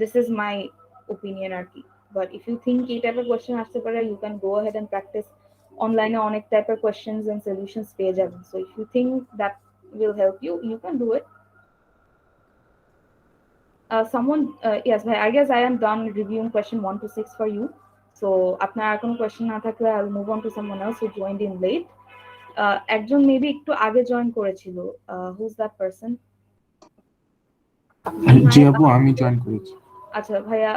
দিস ইজ মাই ওপিনিয়ন আর কি। বাট ইফ ইউ থিঙ্ক এই টাইপের কোয়েশ্চেন আসতে পারে, you can go ahead and practice অনলাইনে অনেক টাইপের কোয়েশ্চেন্স এন্ড সলিউশনস পেয়ে যাবেন। So if you think that will help you, you can do it. Yes, bhai, I guess I am done reviewing question 1 to 6 for you. So আপনার আর কোনো question না থাকলে I'll move on to someone else who joined in late. একজন maybe একটু আগে join করেছিল। who's that person? জি আপু, আমি জয়েন করেছি। আচ্ছা ভাইয়া,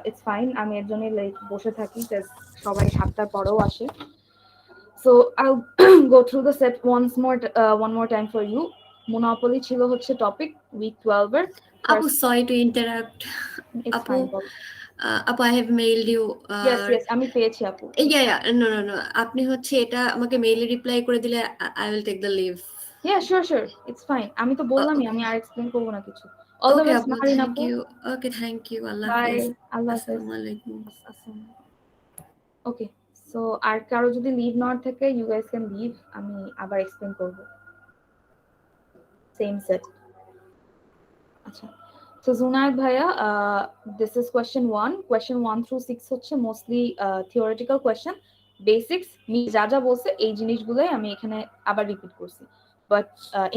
ইটস ফাইন, আমি এর জন্য লাইক বসে থাকি, সবাই 7টার পরেও আসে। So I'll go through the set one more time for you. Monopoly ছিল হচ্ছে টপিক week 12 এর। Apu, sorry to interrupt. It's Apu, fine. Apu, I have mailed you. Yes, আমি পেয়েছি আপু। Yeah, no. আপনি হচ্ছে এটা আমাকে মেইলে রিপ্লাই করে দিলে I will take the leave. Yeah, sure. It's fine. আমি তো বললামই আমি আর এক্সপ্লেইন করব না কিছু। All the best, Marin thank আপু। you. Okay, thank you. Allah Bye. Hafiz. Allah Hafiz. Assalamualaikum. Okay, so আর কারো যদি লিভ না থাকে, you guys can leave. আমি আবার এক্সপ্লেইন করব। Same set. আচ্ছা, so Zunaid bhaiya, this is question 1. Question 1 through 6 হচ্ছে mostly theoretical question, basics. Me যা যা বলছে এই জিনিসগুলোই আমি এখানে আবার রিপিট করছি, বাট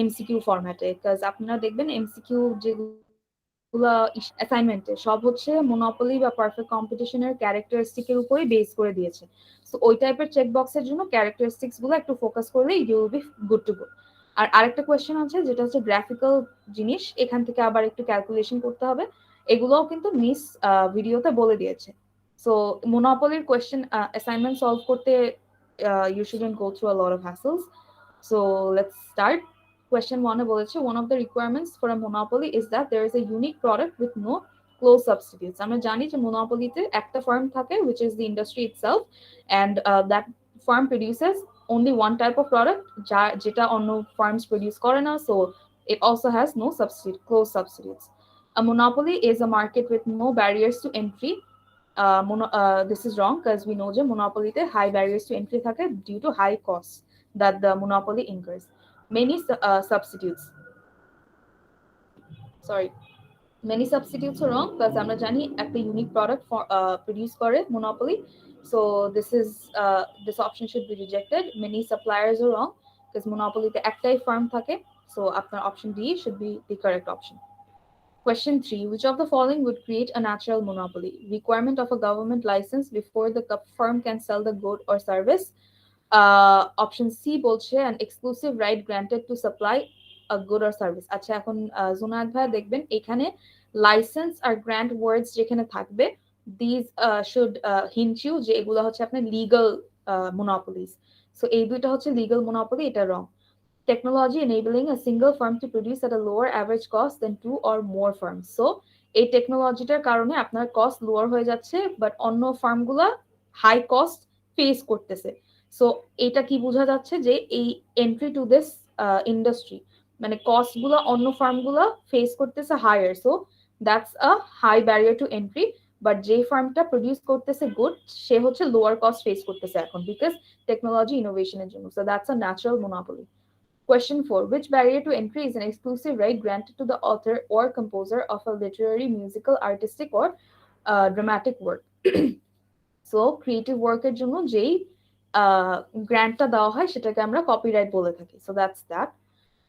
এমসিকিউ ফরম্যাটে, বিকজ আপনারা দেখবেন এমসিকিউ যেগুলো অ্যাসাইনমেন্টে সব হচ্ছে মনোপলি বা পারফেক্ট কম্পিটিশনের ক্যারেক্টারিস্টিকের উপরই বেস করে দিয়েছে। সো ওই টাইপের চেক বক্সের জন্য ক্যারেক্টারিস্টিক্স গুলো একটু ফোকাস করলেই you will be good to go. আর আরেকটা কোয়েশ্চেন আছে যেটা হচ্ছে গ্রাফিক্যাল জিনিস, এখান থেকে আবার একটু ক্যালকুলেশন করতে হবে, এগুলোও কিন্তু মিস ভিডিওতে বলে দিয়েছে। সো মোনোপলির কোয়েশ্চেন অ্যাসাইনমেন্ট সলভ করতে you shouldn't go through a lot of hassles. So let's start. Question 1 এ বলেছে one of the requirements for a monopoly is that there is a unique product with no close substitutes. আমরা জানি যে মোনোপলিতে একটা farm থাকে which is the industry itself, and that farm produces only one type of product যেটা অন্য farms produce করে না, so it also has no close substitutes. A monopoly is a market with no barriers to entry. This is wrong because we know যে monopoly তে high barriers to entry থাকে due to high costs that the monopoly incurs. Many substitutes. Many substitutes are wrong because আমরা জানি একটা unique product produce করে monopoly. So this option should be rejected. Many suppliers are wrong because monopoly তে একটাই firm থাকে. So আপনার option D should be the correct option. Question 3. Which of the following would create a natural monopoly? Requirement of a government license before the firm can sell the good or service. Option C বলছে an exclusive right granted to supply a good or service. আচ্ছা, এখন জুনায়েদ ভাই দেখবেন এখানে licence আর grant ওয়ার্ডস যেখানে থাকবে, these should hint you যে এগুলো হচ্ছে আপনার লিগ্যাল monopolies. So এই দুইটা হচ্ছে লিগ্যাল monopoly, এটা রং। Technology enabling a single firm to produce at a lower average cost than 2 or more firms. So এই টেকনোলজিটার কারণে আপনার কস্ট লোয়ার হয়ে যাচ্ছে, বাট অন্য ফার্মগুলা হাই কস্ট ফেস করতেছে। সো এটা কি বোঝা যাচ্ছে যে এই এন্ট্রি টু দিস ইন্ডাস্ট্রি মানে কস্ট গুলো অন্য ফার্মগুলো ফেস করতেছে higher, so that's a high barrier to entry. But যে ফার্মটা প্রডিউস করতেছে গুড, সে হচ্ছে লোয়ার কস্ট ফেস করতেছে এখন বিকজ টেকনোলজি ইনোভেশনের জন্য। So that's a natural monopoly. Question 4. Which barrier to entry is an exclusive right granted to the author or composer of a literary, musical, artistic, or dramatic work? So creative work এর জন্য যেই গ্র্যান্টটা দেওয়া হয় সেটাকে আমরা copyright বলে থাকি। So that's that.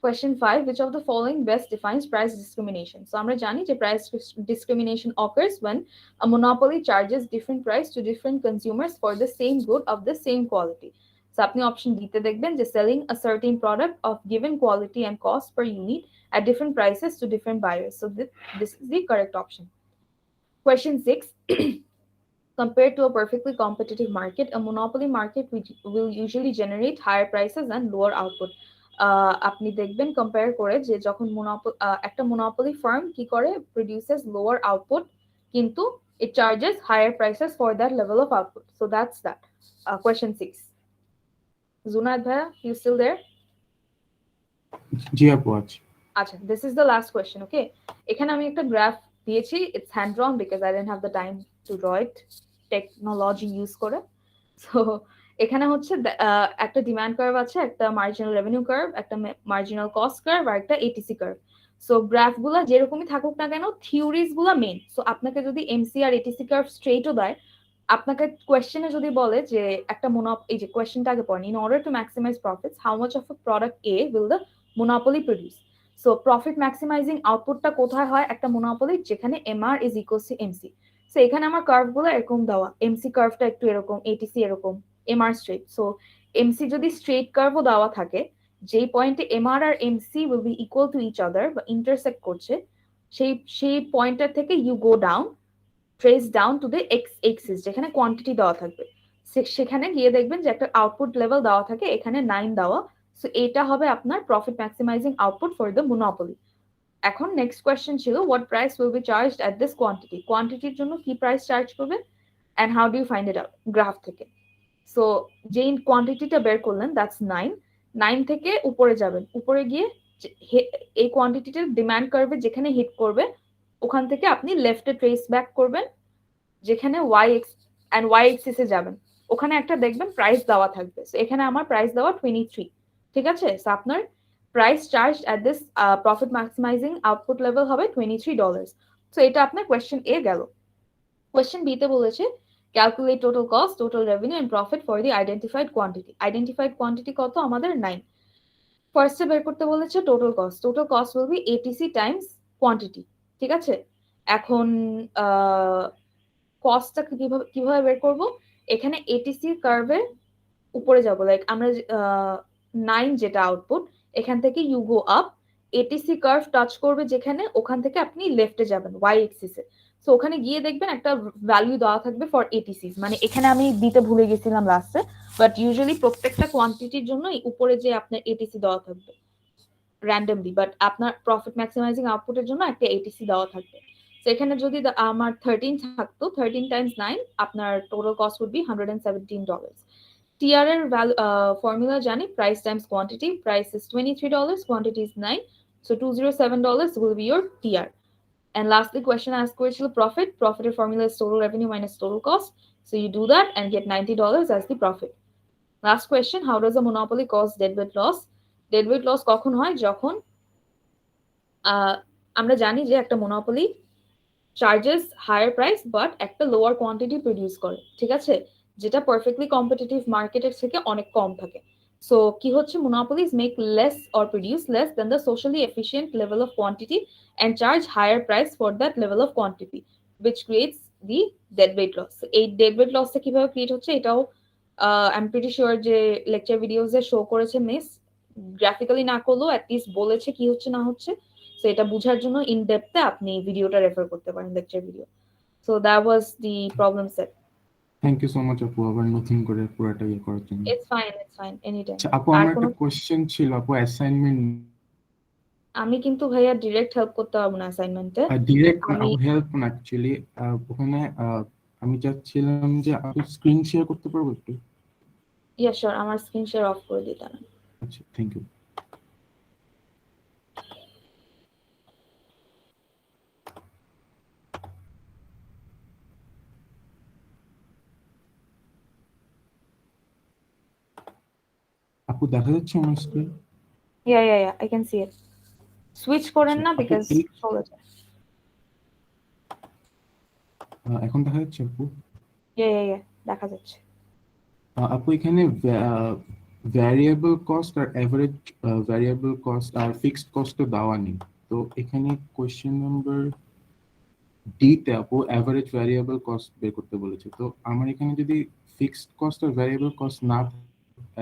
Question 5. Which of the following best defines price discrimination? So আমরা জানি যে price discrimination occurs when a monopoly charges different price to different consumers for the same good of the same quality. So আপনি option দিতে দেখবেন যে selling a certain product of given quality and cost per unit at different prices to different buyers. So this is the correct option. Question 6. Compared to a perfectly competitive market, a monopoly market will usually generate higher prices and lower output. আপনি দেখবেন compare করে যে যখন একটা monopoly firm কি করে, produces lower output কিন্তু it charges higher prices for that level of output. So that's that. Question 6. Zunad bhaiya, you still there? জি আপু আছে। আচ্ছা, this is the last question, okay? এখানে আমি একটা গ্রাফ দিয়েছি, it's hand drawn because I didn't have the time to draw it technology use করে। So এখানে হচ্ছে একটা ডিমান্ড কার্ভ আছে, একটা মার্জিনাল রেভিনিউ কার্ভ, একটা মার্জিনাল কস্ট কার্ভ আর একটা এটিসি কার্ভ। সো গ্রাফগুলো যেরকমই থাকুক না কেন, থিওরিজ গুলা মেইন। সো আপনাকে যদি এমসি আর এটিসি কার্ভ স্ট্রেটও দেয়, আপনাকে কোয়েশ্চেনে যদি বলে যে একটা এই যে কোয়েশ্চেনটা আগে পড়েন, in order to maximize profits how much of a product A will the monopoly produce. So profit maximizing আউটপুটটা কোথায় হয়? একটা মোনোপলি যেখানে MR is equals to MC. So এখানে আমার কার্ভগুলো এরকম দেওয়া, এমসি কার্ভটা একটু এরকম, এটিসি এরকম, এমআর স্ট্রেট। সো এমসি যদি স্ট্রেট কার্ভও দেওয়া থাকে, যেই পয়েন্টে এমআর আর MC will be equal to each other বা ইন্টারসেক্ট করছে, সেই পয়েন্টটার থেকে you go down, trace down to the X axis, যেখানে কোয়ান্টিটি দেওয়া থাকবে। সেখানে গিয়ে দেখবেন যে একটা আউটপুট লেভেল দেওয়া থাকে, এখানে 9 দেওয়া। সো এটা হবে আপনার profit maximising output for the monopoly. এখন নেক্সট কোয়েশ্চেন ছিল what price will be charged at this quantity, কোয়ান্টিটির জন্য কি প্রাইস চার্জ করবে and how do you find it out graph থেকে। সো যেই কোয়ান্টিটিটা বের করলেন দ্যাটস 9 থেকে উপরে যাবেন, উপরে গিয়ে এই কোয়ান্টিটিটার ডিমান্ড কার্ভে যেখানে হিট করবে ওখান থেকে আপনি লেফটে ট্রেস ব্যাক করবেন, যেখানে Y X and Y axis এ যাবেন, ওখানে একটা দেখবেন প্রাইস দেওয়া থাকবে। সো এখানে আমার প্রাইস দেওয়া 23, ঠিক আছে? সো আপনার price charge at this profit maximising output level হবে $23। সো এটা আপনার কোয়েশ্চেন এ গেল। কোয়েশ্চেন বি তে বলেছে calculate total cost, total revenue and profit for the identified quantity. Identified quantity কত আমাদের? 9। ফার্স্টে বের করতে বলেছে total cost. Total cost will be ATC times quantity, ঠিক আছে? এখন কস্টটা কিভাবে বের করব? এখানে এটিসি কার্ভে উপরে যাব, লাইক আমরা 9 যেটা আউটপুট, এখান থেকে you go up, ATC curve touch করবে যেখানে, ওখান থেকে আপনি লেফটে যাবেন ওয়াই এক্সিসে। সো ওখানে গিয়ে দেখবেন একটা ভ্যালু দেওয়া থাকবে ফর এটিসিস, মানে এখানে আমি দিতে ভুলে গেছিলাম লাস্টে, বাট ইউজুয়ালি প্রত্যেকটা কোয়ান্টিটির জন্য উপরে যে আপনার এটিসি দেওয়া থাকবে র্যান্ডমলি, বাট আপনার প্রফিট ম্যাক্সিমাইজিং আউটপুটের জন্য একটা এটিসি দেওয়া থাকবে। সেখানে যদি আমার 13 থাকতো, 13 টাইমস 9, আপনার total cost would be $117। TR এর ফর্মুলা জানি, price times quantity, price is $23, quantity is 9, so $207 will be your TR. And lastly, question asked করেছিল profit. Profit formula is total revenue minus total cost. So you do that and get $90 as the profit. Last question, how does a monopoly cause deadweight loss? Deadweight loss কখন হয়? যখন আমরা জানি যে একটা monopoly charges higher price but একটা lower quantity produce করে, ঠিক আছে? যেটা perfectly competitive মার্কেটের থেকে অনেক কম থাকে। So কি হচ্ছে, monopolies make less or produce less than the socially efficient level of quantity and charge higher price for that level of quantity, which creates the deadweight loss. এই deadweight loss টা কিভাবে create হচ্ছে এটাও I'm pretty sure যে lecture ভিডিওসে show করেছে miss, graphically না করলেও at least বলেছে কি হচ্ছে না হচ্ছে। সো এটা বোঝার জন্য ইন ডেপথে আপনি ভিডিওটা রেফার করতে পারেন, lecture video. So that was the problem set. Thank you so much আপু আবার নতুন করে পুরোটা ইয়ে করার জন্য। It's fine any time. আচ্ছা আপু, আমার একটা কোশ্চেন ছিল আপু, অ্যাসাইনমেন্ট। আমি কিন্তু ভাইয়া ডিরেক্ট হেল্প করতে পারবো না অ্যাসাইনমেন্টে। ডিরেক্ট হেল্প না অ্যাকচুয়ালি, ওখানে আমি চাচ্ছিলাম যে আপনি স্ক্রিন শেয়ার করতে পারবো একটু? ইয়া শিওর, আমার স্ক্রিন শেয়ার অফ করে দিতে না। আচ্ছা থ্যাংক ইউ। আপু দেখা যাচ্ছে আমার screen? Yeah I can C it. Switch করেন না বিকজ চলে যায়। এখন দেখা যাচ্ছে আপু? ইয়া দেখা যাচ্ছে। আপু এখানে ভ্যারিয়েবল কস্ট আর এভারেজ ভ্যারিয়েবল কস্ট আর ফিক্সড কস্ট তো দেওয়া নেই, তো এখানে কোশ্চেন নাম্বার ডি তে আপু এভারেজ ভ্যারিয়েবল কস্ট বের করতে বলেছে। তো আমার এখানে যদি ফিক্সড কস্ট আর ভ্যারিয়েবল কস্ট না,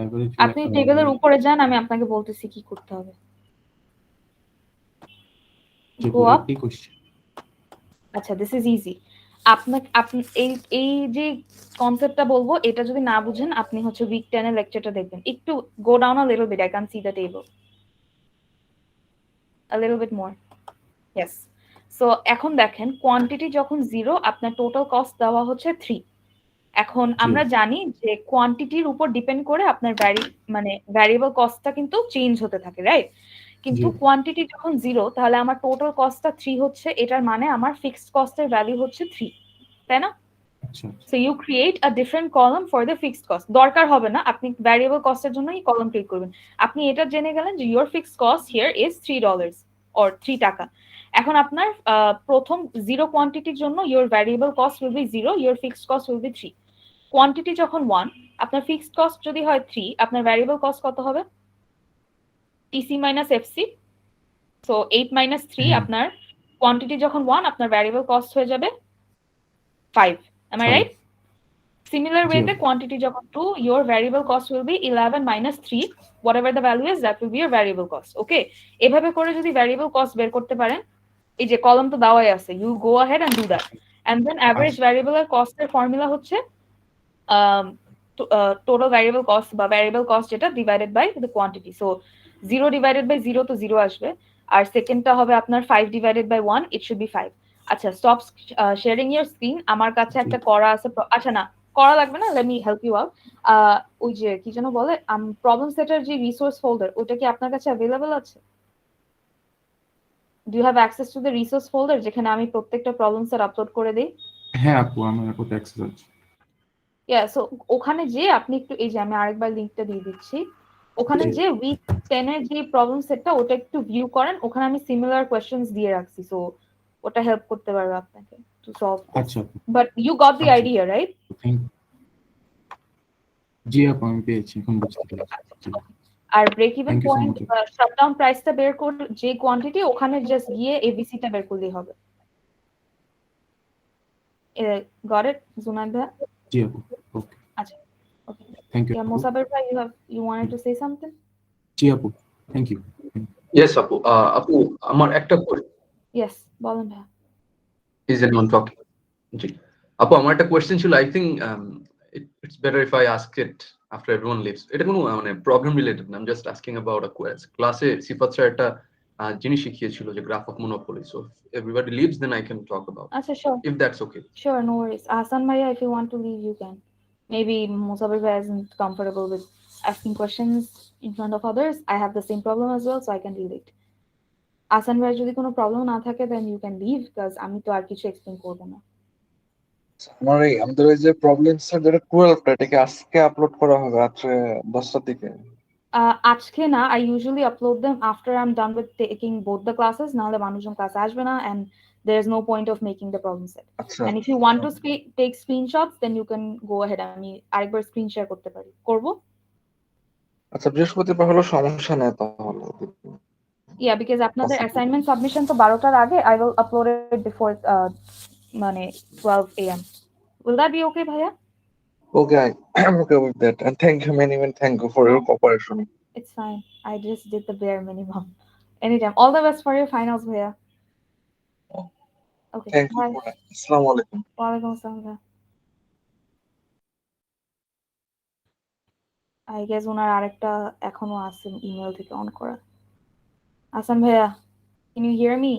এভারেজ আপনি টেবিলের উপরে যান, আমি আপনাকে বলতেছি কি করতে হবে। Go up. আচ্ছা দিস ইজ ইজি। আপনি এই যে কনসেপ্টটা বলবো, এটা যদি না বুঝেন আপনি হচ্ছে উইক 10 এর লেকচারটা দেখবেন। একটু go down a little bit, I can see the table a little bit more. Yes. So এখন দেখেন কোয়ান্টিটি যখন 0, আপনার টোটাল কস্ট দেওয়া হচ্ছে 3, এখন আমরা জানি যে কোয়ান্টিটির উপর ডিপেন্ড করে আপনার ভ্যারিয়েবল কস্টটা কিন্তু চেঞ্জ হতে থাকে, রাইট? কিন্তু জি। কোয়ান্টিটি যখন 0 তাহলে আমার টোটাল কস্টটা 3 হচ্ছে, এটার মানে আমার ফিক্সড কস্টের ভ্যালু হচ্ছে 3, তাই না? আচ্ছা So you create a different column for the fixed cost. দরকার হবে না আপনি ভ্যারিয়েবল কস্টের জন্য এই কলাম ক্রিয়েট করবেন। আপনি এটা জেনে গেলেন যে your fixed cost here is $3 or 3 টাকা। এখন আপনার প্রথম 0 কোয়ান্টিটির জন্য your variable cost will be 0, your fixed cost will be 3. Quantity যখন 1, আপনার ফিক্সড কস্ট যদি হয় 3, আপনার ভ্যারিয়েবল কস্ট কত হবে? TC minus FC. So 8 minus 3, আপনার কোয়ান্টিটি যখন 1, আপনার ভ্যারিয়েবল কস্ট হয়ে যাবে 5. Am I right? Similar way, the quantity যখন 2, your variable cost will be 11 minus 3. Whatever the value is, that will be your variable cost. Okay? এভাবে করে যদি variable cost বের করতে পারেন, এই যে কলাম তো দেওয়াই আছে, you go ahead and do that. And then average variable cost এর ফর্মুলা হচ্ছে total variable cost বা variable cost যেটা divided by the quantity. So 0 divided by 0 তো 0 আসবে, আর সেকেন্ডটা হবে আপনার 5 divided by 1, it should be 5. আচ্ছা, স্টপ শেয়ারিং ইওর স্ক্রিন। আমার কাছে একটা করা আছে, আচ্ছা না করা লাগবে না, let me help you out. ওই যে কি যেন বলে প্রবলেম সেটার যে রিসোর্স ফোল্ডার, ওটা কি আপনার কাছে অ্যাভেলেবল আছে? Do you have access to the resource folder যেখানে আমি প্রত্যেকটা প্রবলেম সেট আপলোড করে দেই? হ্যাঁ আপু, আমার ওটা অ্যাক্সেস আছে। সো ওখানে যে আপনি একটু, এই যে আমি আরেকবার লিংকটা দিয়ে দিচ্ছি, ওখানে যে উইক 10 এর যে প্রবলেম সেটটা ওটা একটু ভিউ করেন, ওখানে আমি সিমিলার কোশ্চেনস দিয়ে রাখছি, সো ওটা হেল্প করতে পারবে আপনাকে টু সলভ। আচ্ছা but you got the idea, right? জি আপু, আমি পেয়েছি, এখন বুঝতে পেরেছি। আর break even Thank you so point much. Shutdown প্রাইসটা বের করে যে কোয়ান্টিটি, ওখানে জাস্ট গিয়ে এবিসিটা বের করলেই হবে। গট ইট জুনাইদ ভাই? জি আপু, ওকে, আচ্ছা, okay. Thank you. Yeah, Mosaber bhai, you wanted to say something? জি আপু, thank you. Yes, Apu. Apu, আমার একটা Yes, বলেন ভাই। is anyone talking? জি। আপু, আমার একটা কোয়েশ্চেন ছিল। I think it's better if I ask it after everyone leaves. এটা কোনো মানে প্রবলেম রিলেটেড না। I'm just asking about a quest. ক্লাসে সিফাত স্যার একটা জিনিস শিখিয়েছিল যে graph of monopoly. So if everybody leaves, then I can talk about it. আচ্ছা, sure. If that's okay. Sure, no worries. Hasan bhaiya, if you want to leave, you can. Maybe Mosaber bhai isn't comfortable with asking questions in front of others. I have the same problem as well, so I can relate. Hasan bhai যদি কোনো problem না থাকে, then you can leave, because আমি তো আর কিছু explain করব না। আমাদের এই যে প্রবলেম সেট যেটা 12টা, এটাকে আজকে আপলোড করা হবে রাত্রে 10টার দিকে? আজকে না, I usually upload them after I'm done with taking both the classes. নাহলে মানুষজন ক্লাসে আসবে না, and there's no point of making the problem set. আচ্ছা, And if you want to take screenshots, then you can go ahead. আমি আরেকবার screen share করতে পারি, করব? আচ্ছা, বৃহস্পতিবার হলো সমস্যা নেই তাহলে। Yeah, because আপনাদের অ্যাসাইনমেন্ট সাবমিশন তো 12টার আগে, I will upload it before মানে 12 AM. Will that be okay, bhaiya? Okay, I'm okay with that, and thank you, many thank you for your cooperation. It's fine. I just did the bare minimum. Anytime. All the best for your finals, bhaiya. Okay. Thank you. Bye. Assalamu alaikum. Walaikum assalam, bhaiya. I guess ওনার আরেকটা এখনো আছে email থেকে on করা। Hasan bhaiya, can you hear me?